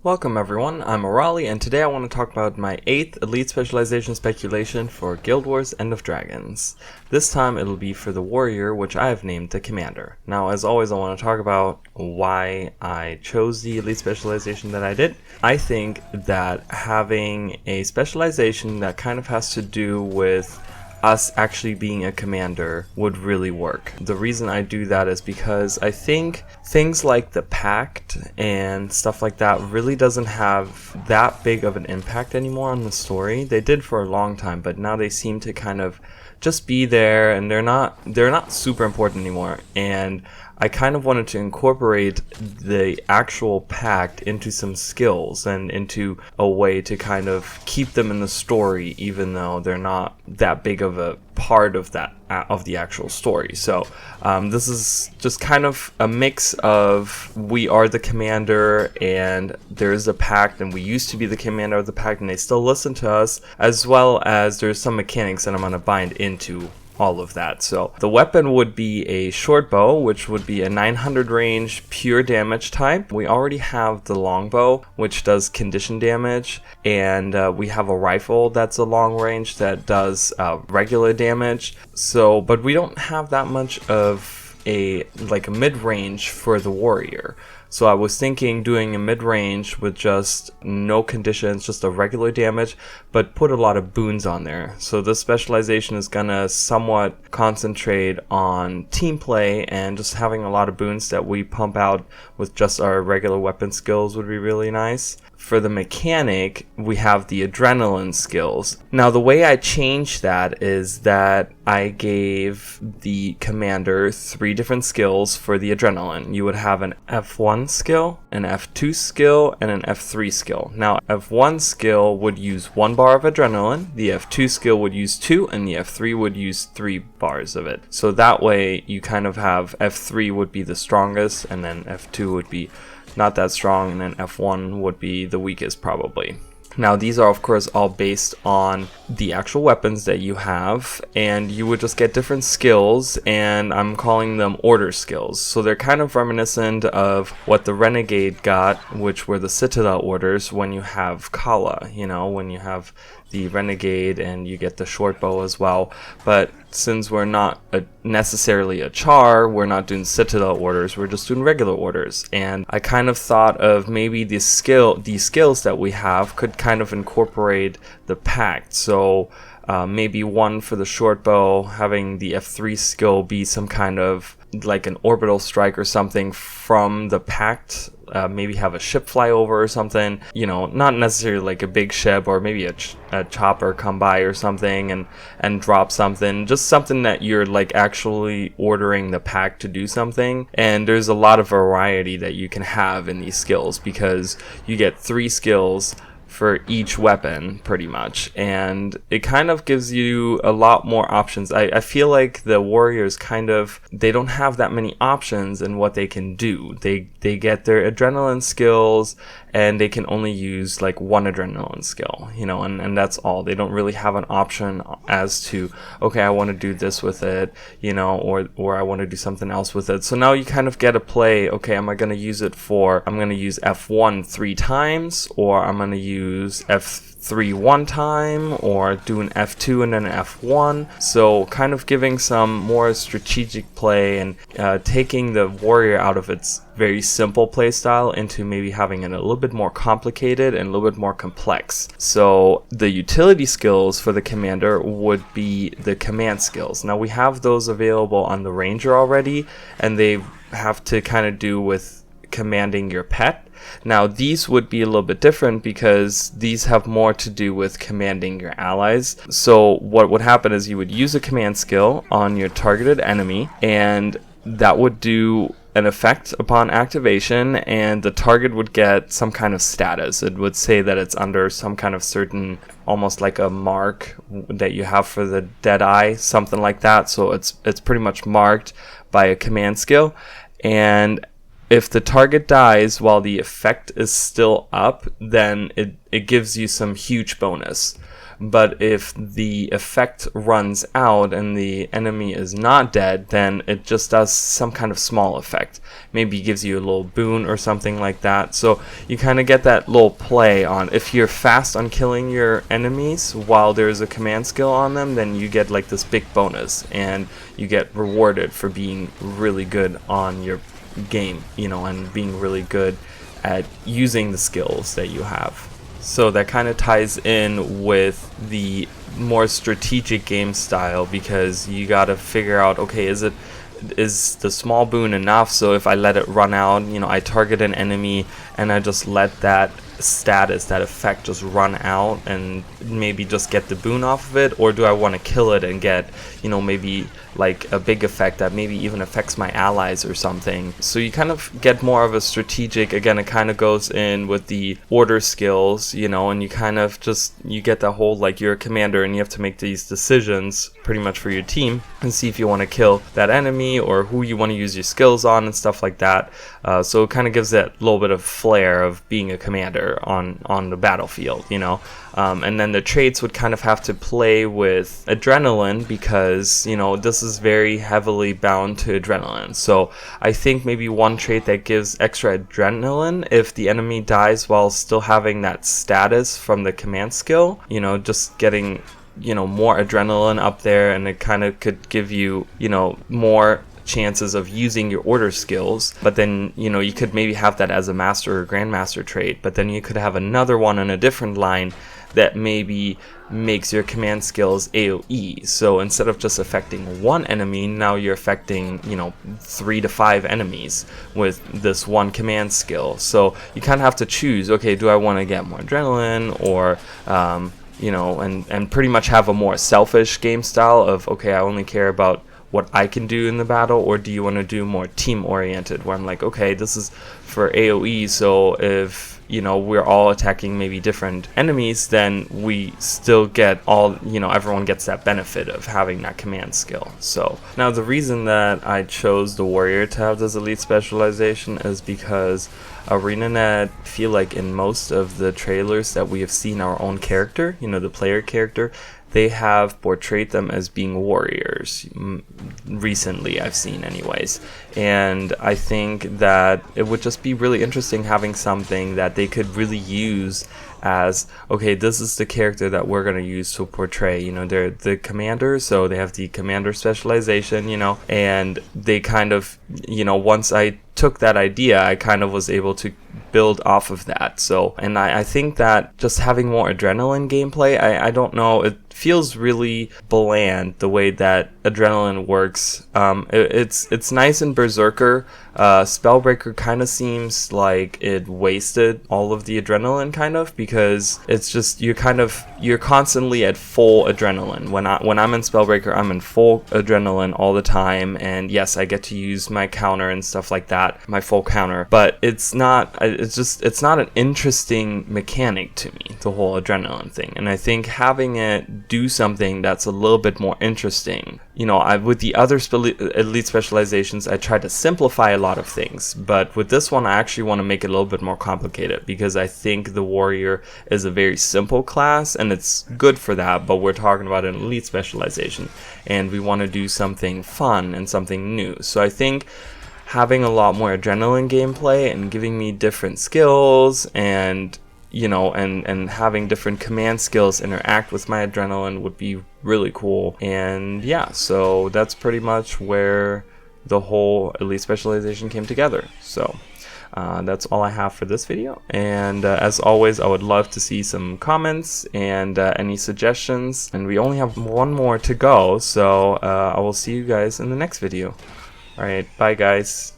Welcome everyone, I'm Orali, and today I want to talk about my 8th Elite Specialization speculation for Guild Wars End of Dragons. This time it'll be for the Warrior, which I have named the Commander. Now, as always, I want to talk about why I chose the Elite Specialization that I did. I think that having a specialization that kind of has to do with us actually being a commander would really work. The reason I do that is because I think things like the Pact and stuff like that really doesn't have that big of an impact anymore on the story. They did for a long time, but now they seem to kind of just be there, and they're not super important anymore. And I kind of wanted to incorporate the actual Pact into some skills and into a way to kind of keep them in the story, even though they're not that big of a part of the actual story. So this is just kind of a mix of we are the commander and there's a Pact and we used to be the commander of the Pact and they still listen to us, as well as there's some mechanics that I'm going to bind into all of that. So the weapon would be a short bow, which would be a 900 range pure damage type. We already have the longbow, which does condition damage, and we have a rifle that's a long range that does regular damage. So, but we don't have that much of a mid-range for the warrior. So I was thinking doing a mid-range with just no conditions, just a regular damage, but put a lot of boons on there. So this specialization is gonna somewhat concentrate on team play, and just having a lot of boons that we pump out with just our regular weapon skills would be really nice. For the mechanic, we have the adrenaline skills. Now, the way I changed that is that I gave the commander 3 different skills for the adrenaline. You would have an F1 skill, an F2 skill, and an F3 skill. Now, F1 skill would use 1 bar of adrenaline, the F2 skill would use 2, and the F3 would use 3 bars of it. So that way, you kind of have F3 would be the strongest, and then F2 would be not that strong, and then F1 would be the weakest probably. Now, these are of course all based on the actual weapons that you have, and you would just get different skills, and I'm calling them order skills. So they're kind of reminiscent of what the Renegade got, which were the Citadel Orders when you have Kala, when you have the Renegade and you get the short bow as well. But since we're not necessarily a char, we're not doing Citadel Orders, we're just doing regular orders. And I kind of thought of maybe these skills that we have could kind of incorporate the Pact. So maybe one for the short bow, having the F3 skill be some kind of like an orbital strike or something from the Pact. Maybe have a ship fly over or something, not necessarily like a big ship, or maybe a chopper come by or something and drop something, just something that you're like actually ordering the Pact to do something. And there's a lot of variety that you can have in these skills, because you get 3 skills for each weapon pretty much, and it kind of gives you a lot more options. I feel like the warriors they don't have that many options in what they can do. They get their adrenaline skills, and they can only use like 1 adrenaline skill, and that's all. They don't really have an option as to, okay, I want to do this with it, or I want to do something else with it. So now you kind of get to play, okay, I'm going to use F1 3 times, or I'm going to use F3 1 time, or do an F2 and then an F1. So kind of giving some more strategic play, and taking the warrior out of its very simple play style into maybe having it a little bit more complicated and a little bit more complex. So the utility skills for the commander would be the command skills. Now, we have those available on the ranger already, and they have to kind of do with commanding your pet. Now, these would be a little bit different because these have more to do with commanding your allies. So what would happen is you would use a command skill on your targeted enemy, and that would do an effect upon activation, and the target would get some kind of status. It would say that it's under some kind of certain, almost like a mark that you have for the dead eye, something like that. So it's pretty much marked by a command skill, and if the target dies while the effect is still up, then it gives you some huge bonus. but if the effect runs out and the enemy is not dead, then it just does some kind of small effect. Maybe gives you a little boon or something like that. So you kind of get that little play on, if you're fast on killing your enemies while there's a command skill on them, then you get like this big bonus and you get rewarded for being really good on your game, you know, and being really good at using the skills that you have. So that kind of ties in with the more strategic game style, because you got to figure out, okay, is the small boon enough? So if I let it run out, you know, I target an enemy and I just let that status, that effect just run out and maybe just get the boon off of it, or do I want to kill it and get, you know, maybe like a big effect that maybe even affects my allies or something? So you kind of get more of a strategic, again, it kind of goes in with the order skills, you know, and you kind of just, you get the whole, like, you're a commander and you have to make these decisions pretty much for your team and see if you want to kill that enemy or who you want to use your skills on and stuff like that. So it kind of gives that little bit of flair of being a commander on the battlefield, you know. And then the traits would kind of have to play with adrenaline, because, you know, this is very heavily bound to adrenaline. So I think maybe one trait that gives extra adrenaline if the enemy dies while still having that status from the command skill, you know, just getting, you know, more adrenaline up there, and it kind of could give you, you know, more chances of using your order skills. But then, you know, you could maybe have that as a master or grandmaster trait, but then you could have another one on a different line that maybe makes your command skills AoE. So instead of just affecting one enemy, now you're affecting, you know, 3 to 5 enemies with this one command skill. So you kind of have to choose, okay, do I want to get more adrenaline, or you know, and pretty much have a more selfish game style of, okay, I only care about what I can do in the battle, or do you want to do more team oriented, where I'm like, okay, this is for AoE, so if, you know, we're all attacking maybe different enemies, then we still get all, you know, everyone gets that benefit of having that command skill. So now the reason that I chose the warrior to have this elite specialization is because ArenaNet feel like in most of the trailers that we have seen our own character, you know, the player character, they have portrayed them as being warriors. Recently, I've seen anyways. And I think that it would just be really interesting having something that they could really use as, okay, this is the character that we're going to use to portray. You know, they're the commander, so they have the commander specialization, you know, and they kind of, you know, once I took that idea, I kind of was able to build off of that. So, and I think that just having more adrenaline gameplay, I don't know, it feels really bland the way that adrenaline works. It's nice in Berserker. Spellbreaker kind of seems like it wasted all of the adrenaline, kind of, because it's just you're constantly at full adrenaline. When I'm in Spellbreaker, I'm in full adrenaline all the time, and yes, I get to use my counter and stuff like that, my full counter, but it's not an interesting mechanic to me, the whole adrenaline thing. And I think having it do something that's a little bit more interesting, you know, with the other elite specializations, I tried to simplify a lot of things, but with this one I actually want to make it a little bit more complicated, because I think the warrior is a very simple class and it's good for that, but we're talking about an elite specialization and we want to do something fun and something new. So I think having a lot more adrenaline gameplay and giving me different skills, and, you know, and having different command skills interact with my adrenaline would be really cool. And yeah, so that's pretty much where the whole elite specialization came together. So that's all I have for this video, and as always, I would love to see some comments and any suggestions, and we only have one more to go, so I will see you guys in the next video. Alright, bye guys.